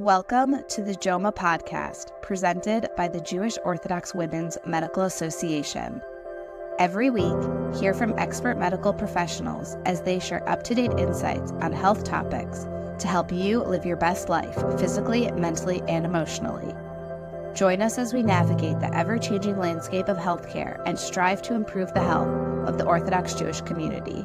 Welcome to the JOMA podcast, presented by the Jewish Orthodox Women's Medical Association. Every week, hear from expert medical professionals as they share up-to-date insights on health topics to help you live your best life physically, mentally, and emotionally. Join us as we navigate the ever-changing landscape of healthcare and strive to improve the health of the Orthodox Jewish community.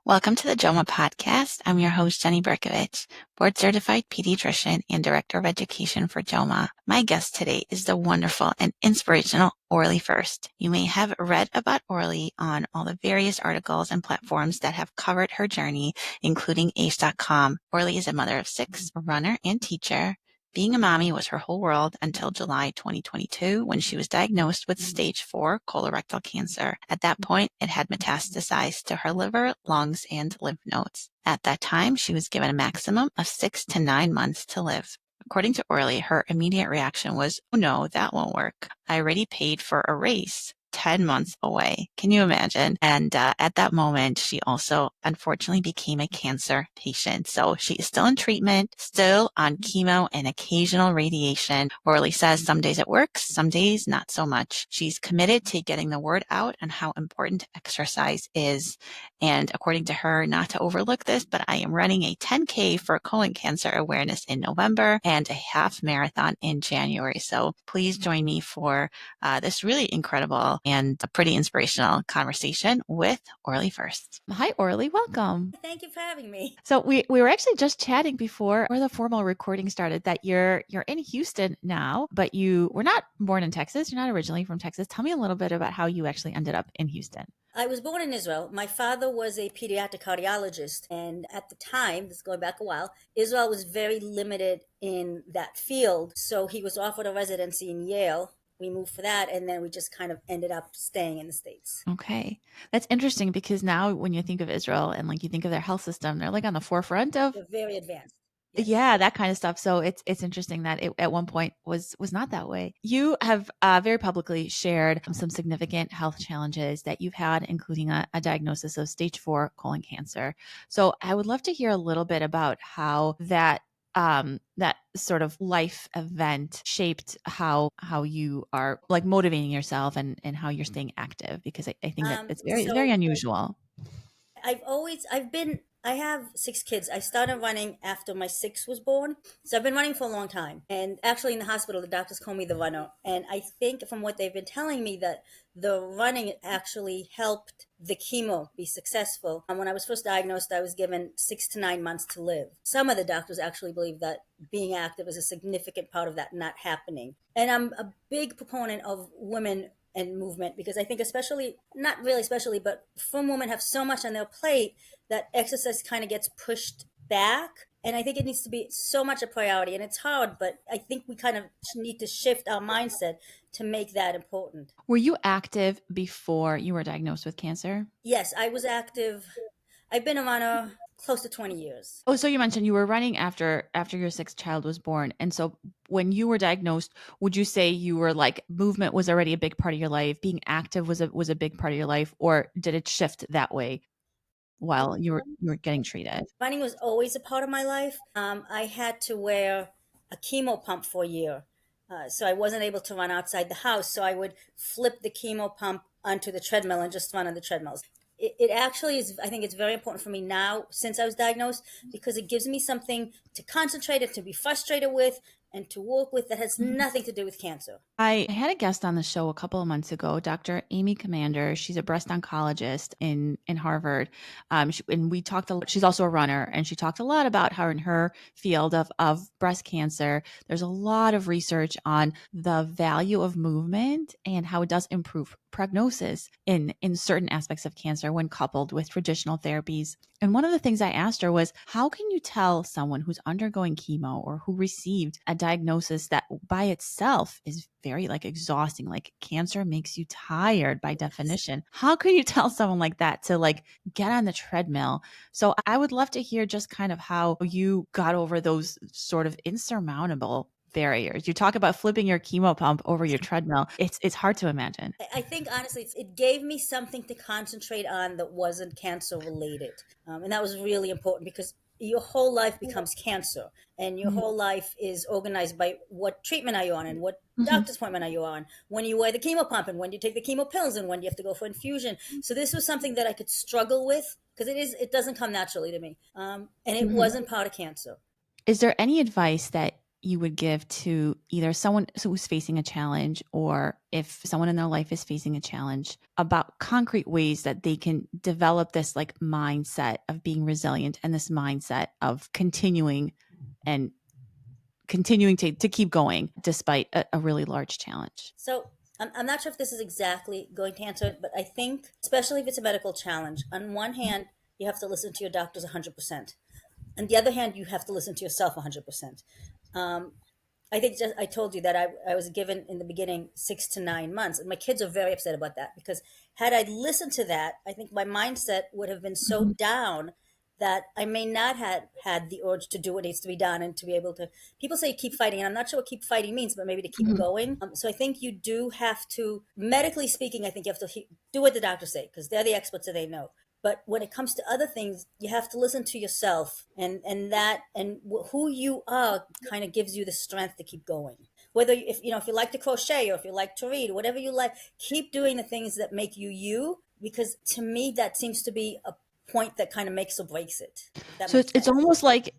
Welcome to the JOMA podcast. I'm your host, Jenny Berkovich, board-certified pediatrician and director of education for JOMA. My guest today is the wonderful and inspirational Orly Fuerst. You may have read about Orly on all the various articles and platforms that have covered her journey, including ACE.com. Orly is a mother of 6, a runner and teacher. Being a mommy was her whole world until July 2022 when she was diagnosed with stage 4 colorectal cancer. At that point, it had metastasized to her liver, lungs, and lymph nodes. At that time, she was given a maximum of 6 to 9 months to live. According to Orly, her immediate reaction was, "Oh no, that won't work. I already paid for a race 10 months away." Can you imagine? And at that moment, she also unfortunately became a cancer patient. So she is still in treatment, still on chemo and occasional radiation. Orly says some days it works, some days not so much. She's committed to getting the word out on how important exercise is. And according to her, not to overlook this, but I am running a 10K for colon cancer awareness in November and a half marathon in January. So please join me for this really incredible and a pretty inspirational conversation with Orly Fuerst. Hi, Orly. Welcome. Thank you for having me. So we were actually just chatting before the formal recording started that you're in Houston now, but you were not born in Texas. You're not originally from Texas. Tell me a little bit about how you actually ended up in Houston. I was born in Israel. My father was a pediatric cardiologist. And at the time, this is going back a while, Israel was very limited in that field. So he was offered a residency in Yale. We moved for that, and then we just kind of ended up staying in the States. Okay. That's interesting because now when you think of Israel and like you think of their health system, they're like on the forefront of They're very advanced. Yes. Yeah, that kind of stuff. So it's interesting that it at one point was not that way. You have very publicly shared some significant health challenges that you've had, including a diagnosis of stage 4 colon cancer. So I would love to hear a little bit about how that sort of life event shaped how you are like motivating yourself and how you're staying active, because I think that it's very unusual. I have 6 kids. I started running after my 6th was born. So I've been running for a long time. And actually in the hospital, the doctors call me the runner. And I think from what they've been telling me that the running actually helped the chemo be successful. And when I was first diagnosed, I was given 6 to 9 months to live. Some of the doctors actually believe that being active is a significant part of that not happening. And I'm a big proponent of women and movement, because I think not really especially, but some women have so much on their plate that exercise kind of gets pushed back. And I think it needs to be so much a priority, and it's hard, but I think we kind of need to shift our mindset to make that important. Were you active before you were diagnosed with cancer? Yes, I was active. I've been a runner close to 20 years. Oh, so you mentioned you were running after your 6th child was born. And so when you were diagnosed, would you say you were like movement was already a big part of your life? Being active was a big part of your life, or did it shift that way while you were getting treated? Running was always a part of my life. I had to wear a chemo pump for a year. So I wasn't able to run outside the house. So I would flip the chemo pump onto the treadmill and just run on the treadmills. It actually is, I think it's very important for me now since I was diagnosed, because it gives me something to concentrate and to be frustrated with and to work with that has nothing to do with cancer. I had a guest on the show a couple of months ago, Dr. Amy Commander. She's a breast oncologist in Harvard. And we talked she's also a runner, and she talked a lot about how in her field of breast cancer, there's a lot of research on the value of movement and how it does improve prognosis in certain aspects of cancer when coupled with traditional therapies. And one of the things I asked her was, how can you tell someone who's undergoing chemo or who received a diagnosis that by itself is very like exhausting, like cancer makes you tired by definition. How can you tell someone like that to like get on the treadmill? So I would love to hear just kind of how you got over those sort of insurmountable barriers. You talk about flipping your chemo pump over your treadmill. It's hard to imagine. I think honestly, it gave me something to concentrate on that wasn't cancer related. And that was really important, because your whole life becomes cancer, and your whole life is organized by what treatment are you on and what doctor's appointment are you on, when you wear the chemo pump and when you take the chemo pills and when you have to go for infusion. So this was something that I could struggle with because it doesn't come naturally to me, and it wasn't part of cancer. Is there any advice that you would give to either someone who's facing a challenge, or if someone in their life is facing a challenge, about concrete ways that they can develop this like mindset of being resilient and this mindset of continuing to keep going despite a really large challenge? So I'm not sure if this is exactly going to answer it, but I think, especially if it's a medical challenge, on one hand, you have to listen to your doctors 100%. On the other hand, you have to listen to yourself 100%. I think I told you that I was given in the beginning 6 to 9 months, and my kids are very upset about that because had I listened to that, I think my mindset would have been so down that I may not have had the urge to do what needs to be done and to be able to. People say keep fighting, and I'm not sure what keep fighting means, but maybe to keep going. So I think you do have to, medically speaking, I think you have to do what the doctors say because they're the experts and they know. But when it comes to other things, you have to listen to yourself, and who you are kind of gives you the strength to keep going. Whether if you like to crochet or if you like to read, whatever you like, keep doing the things that make you you. Because to me, that seems to be a point that kind of makes or breaks it. So it's almost like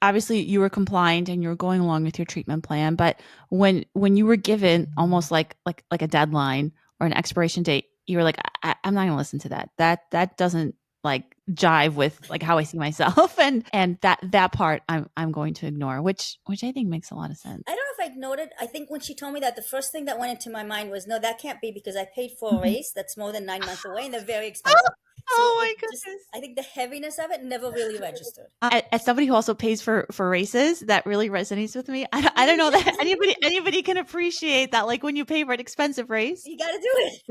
obviously you were compliant and you were going along with your treatment plan, but when you were given almost like a deadline or an expiration date, you were like, I'm not going to listen to that. That doesn't like jive with like how I see myself, and that part I'm going to ignore, which I think makes a lot of sense. I don't know if I ignored it. I think when she told me that, the first thing that went into my mind was, no, that can't be because I paid for a race that's more than 9 months away and they're very expensive. Oh my goodness. I think the heaviness of it never really registered. As somebody who also pays for races, that really resonates with me. I don't know that anybody can appreciate that. Like when you pay for an expensive race, You got to do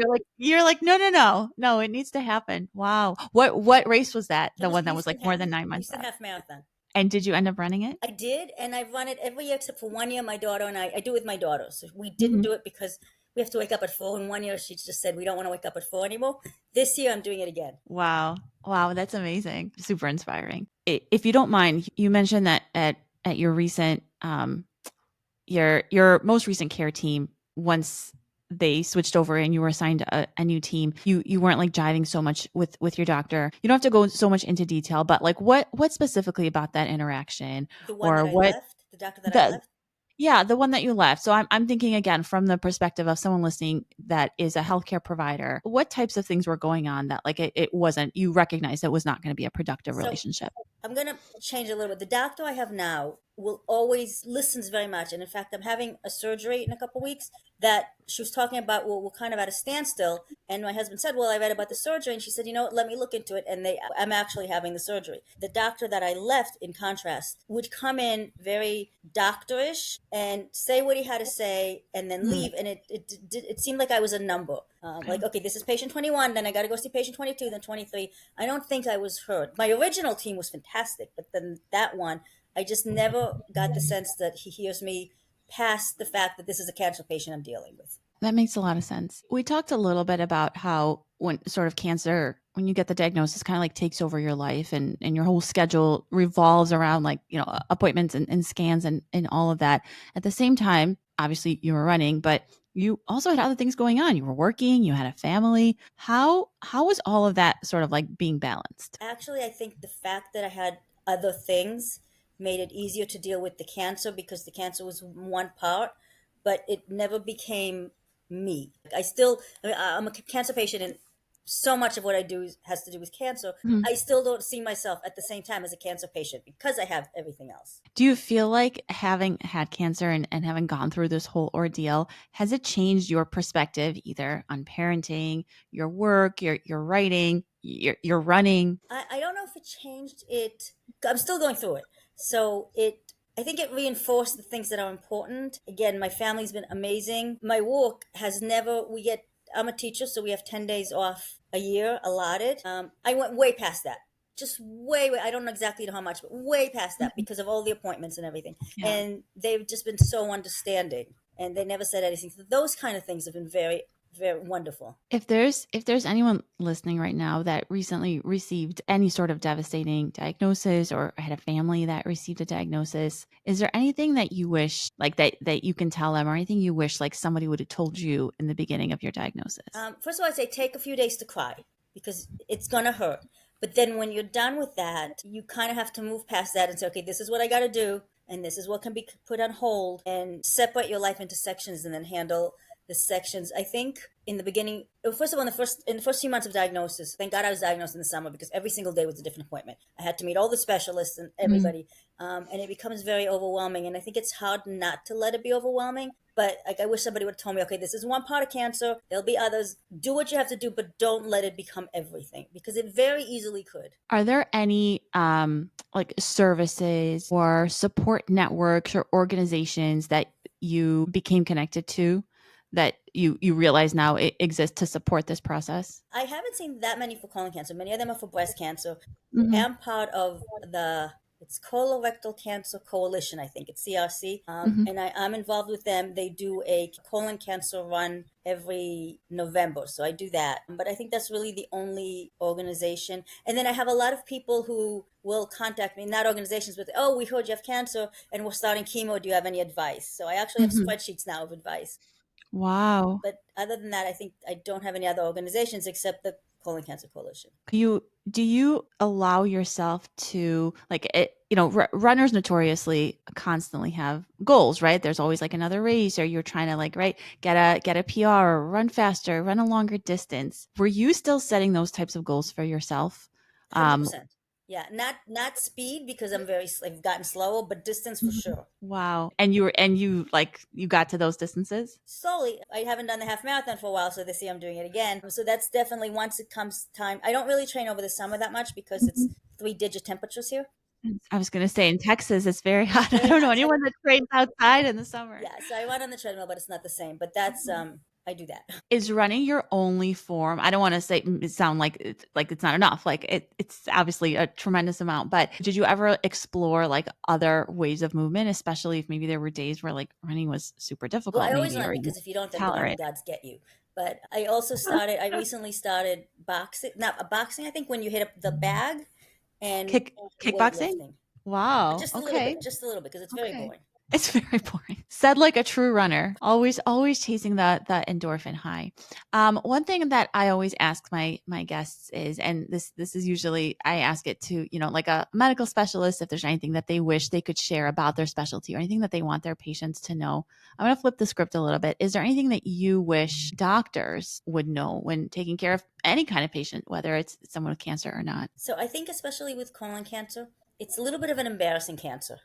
it. you're like no, it needs to happen. Wow. What race was that? The one that was like more than 9 months Houston out. Half Marathon. And did you end up running it? I did, and I've run it every year except for 1 year. My daughter and I do it with my daughter. So we didn't do it because we have to wake up at 4. And 1 year she just said, we don't want to wake up at 4 anymore. This year I'm doing it again. Wow, that's amazing. Super inspiring. If you don't mind, you mentioned that at your recent, your most recent care team, once they switched over and you were assigned a new team, you weren't like jiving so much with your doctor. You don't have to go so much into detail, but like what specifically about that interaction, The one that I left, the doctor that I left. Yeah, the one that you left. So I'm thinking again from the perspective of someone listening that is a healthcare provider. What types of things were going on that like it wasn't, you recognized it was not going to be a productive relationship? I'm going to change a little bit. The doctor I have now will always listens very much. And in fact, I'm having a surgery in a couple of weeks that she was talking about, well, we're kind of at a standstill. And my husband said, well, I read about the surgery. And she said, let me look into it. And I'm actually having the surgery. The doctor that I left, in contrast, would come in very doctorish and say what he had to say and then leave. And it seemed like I was a number. Like, okay, this is patient 21, then I got to go see patient 22, then 23. I don't think I was heard. My original team was fantastic, but then that one, I just never got the sense that he hears me past the fact that this is a cancer patient I'm dealing with. That makes a lot of sense. We talked a little bit about how when sort of cancer, when you get the diagnosis, kind of like takes over your life and your whole schedule revolves around like, appointments and scans and all of that. At the same time, obviously you were running, but you also had other things going on. You were working, you had a family. How was all of that sort of like being balanced? Actually, I think the fact that I had other things made it easier to deal with the cancer because the cancer was one part, but it never became me. I'm a cancer patient and so much of what I do has to do with cancer. I still don't see myself at the same time as a cancer patient because I have everything else. Do you feel like having had cancer and having gone through this whole ordeal, has it changed your perspective either on parenting, your work, your writing, your running? I don't know if it changed it. I'm still going through it. So I think it reinforced the things that are important. Again, my family's been amazing. My work has never, I'm a teacher, so we have 10 days off a year allotted. I went way past that. Just way, I don't exactly know how much, but way past that because of all the appointments and everything. Yeah. And they've just been so understanding and they never said anything. So those kind of things have been very, very wonderful. If there's anyone listening right now that recently received any sort of devastating diagnosis or had a family that received a diagnosis, is there anything that you wish like that you can tell them, or anything you wish like somebody would have told you in the beginning of your diagnosis? First of all, I'd say take a few days to cry because it's going to hurt. But then when you're done with that, you kind of have to move past that and say, okay, this is what I got to do. And this is what can be put on hold, and separate your life into sections and then handle the sections. I think in the beginning, first of all, in the first few months of diagnosis, thank God I was diagnosed in the summer because every single day was a different appointment. I had to meet all the specialists and everybody, and it becomes very overwhelming. And I think it's hard not to let it be overwhelming. But like, I wish somebody would have told me, okay, this is one part of cancer. There'll be others. Do what you have to do, but don't let it become everything, because it very easily could. Are there any like services or support networks or organizations that you became connected to that you realize now it exists to support this process? I haven't seen that many for colon cancer. Many of them are for breast cancer. Mhm. I'm part of it's Colorectal Cancer Coalition, I think. It's CRC. Mhm. And I'm involved with them. They do a colon cancer run every November. So I do that. But I think that's really the only organization. And then I have a lot of people who will contact me, not organizations, but, oh, we heard you have cancer and we're starting chemo. Do you have any advice? So I actually have Mhm. spreadsheets now of advice. Wow. But other than that, I think I don't have any other organizations except the Colon Cancer Coalition. Do you allow yourself to like it, runners notoriously constantly have goals, right? There's always like another race, or you're trying to like, right, get a PR, or run faster, run a longer distance. Were you still setting those types of goals for yourself? 100%. Yeah, not speed because I've gotten slower, but distance for sure. Wow. And you got to those distances? Slowly. I haven't done the half marathon for a while, so this year I'm doing it again. So that's definitely, once it comes time. I don't really train over the summer that much because it's 3-digit temperatures here. I was going to say in Texas, it's very hot. I Very don't know hot. So anyone that trains outside in the summer. yeah, so I run on the treadmill, but it's not the same. But that's I do that. Is running your only form? I don't want to say sound like it's not enough. Like it's obviously a tremendous amount. But did you ever explore like other ways of movement, especially if maybe there were days where like running was super Well, difficult, I always maybe, run or you because if you don't, then the tolerate? gods get you. But I recently started boxing. Not boxing. I think when you hit up the bag and Kickboxing? weightlifting. Wow. Just a little Okay. bit, because it's very Okay. boring. It's very boring. Said like a true runner, always chasing the endorphin high. One thing that I always ask my guests is, and this is usually I ask it to like a medical specialist, if there's anything that they wish they could share about their specialty or anything that they want their patients to know. I'm going to flip the script a little bit. Is there anything that you wish doctors would know when taking care of any kind of patient, whether it's someone with cancer or not? So I think, especially with colon cancer, it's a little bit of an embarrassing cancer.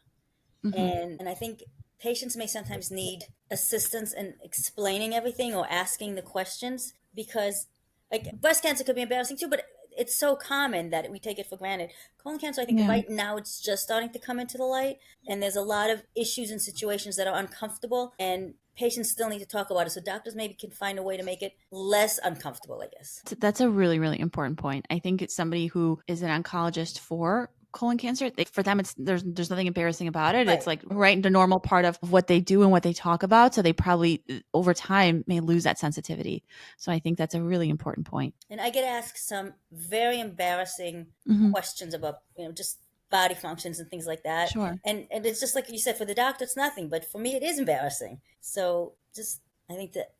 Mm-hmm. And I think patients may sometimes need assistance in explaining everything or asking the questions, because like breast cancer could be embarrassing too, but it's so common that we take it for granted. Colon cancer, I think Yeah. right now it's just starting to come into the light, and there's a lot of issues and situations that are uncomfortable, and patients still need to talk about it. So doctors maybe can find a way to make it less uncomfortable, I guess. That's a really, really important point. I think it's somebody who is an oncologist for colon cancer. For them, it's there's nothing embarrassing about it. Right. It's like right the normal part of what they do and what they talk about. So they probably over time may lose that sensitivity. So I think that's a really important point. And I get asked some very embarrassing Mhm. questions about, just body functions and things like that. Sure. And it's just like you said, for the doctor, it's nothing, but for me, it is embarrassing. So just, I think that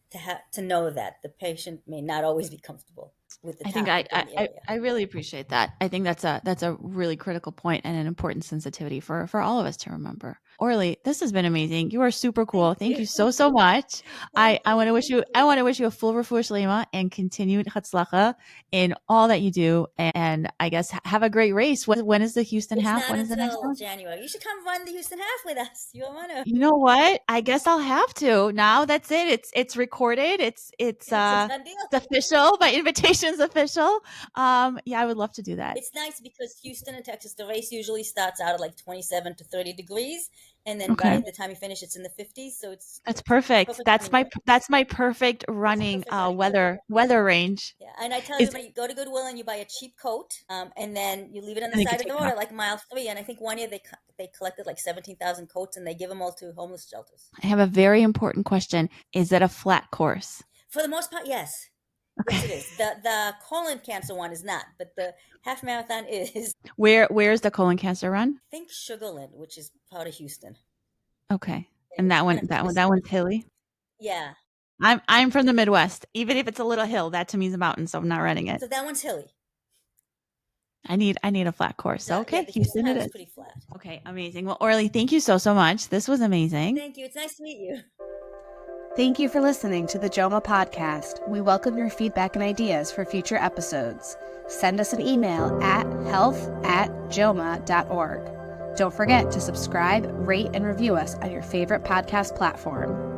to know that the patient may not always be comfortable with the I think topic in the area. I really appreciate that. I think that's a really critical point and an important sensitivity for all of us to remember. Orly, this has been amazing. You are super cool. Thank you so much. I want to wish you a full refuah shlema and continued hatzlacha in all that you do. And I guess have a great race. When is the Houston It's half? not When is the next until one? January. You should come run the Houston Half with us. You'll want to. You know what? I guess I'll have to. Now that's it. It's recorded. It's It's a done deal. it's official. My invitation's official. Yeah, I would love to do that. It's nice because Houston and Texas, the race usually starts out at like 27 to 30 degrees. And then Okay. by the time you finish, it's in the 50s. So That's perfect. That's my perfect running perfect running weather range. Yeah, and I tell Is everybody, go to Goodwill and you buy a cheap coat, and then you leave it on I the think you side of take the it road off. at like mile 3. And I think one year they collected like 17,000 coats and they give them all to homeless shelters. I have a very important question. Is it a flat course? For the most part, yes. Yes, it is. The colon cancer one is not, but the half marathon is. Where's the colon cancer run? I think Sugarland, which is part of Houston. Okay. And that one's hilly. Yeah. I'm from the Midwest. Even if it's a little hill, that to me is a mountain, so I'm not running it. So that one's hilly. I need a flat course. Okay, the Houston it part is. pretty flat. Okay, amazing. Well, Orly, thank you so much. This was amazing. Thank you. It's nice to meet you. Thank you for listening to the JOMA podcast. We welcome your feedback and ideas for future episodes. Send us an email at health@joma.org. Don't forget to subscribe, rate, and review us on your favorite podcast platform.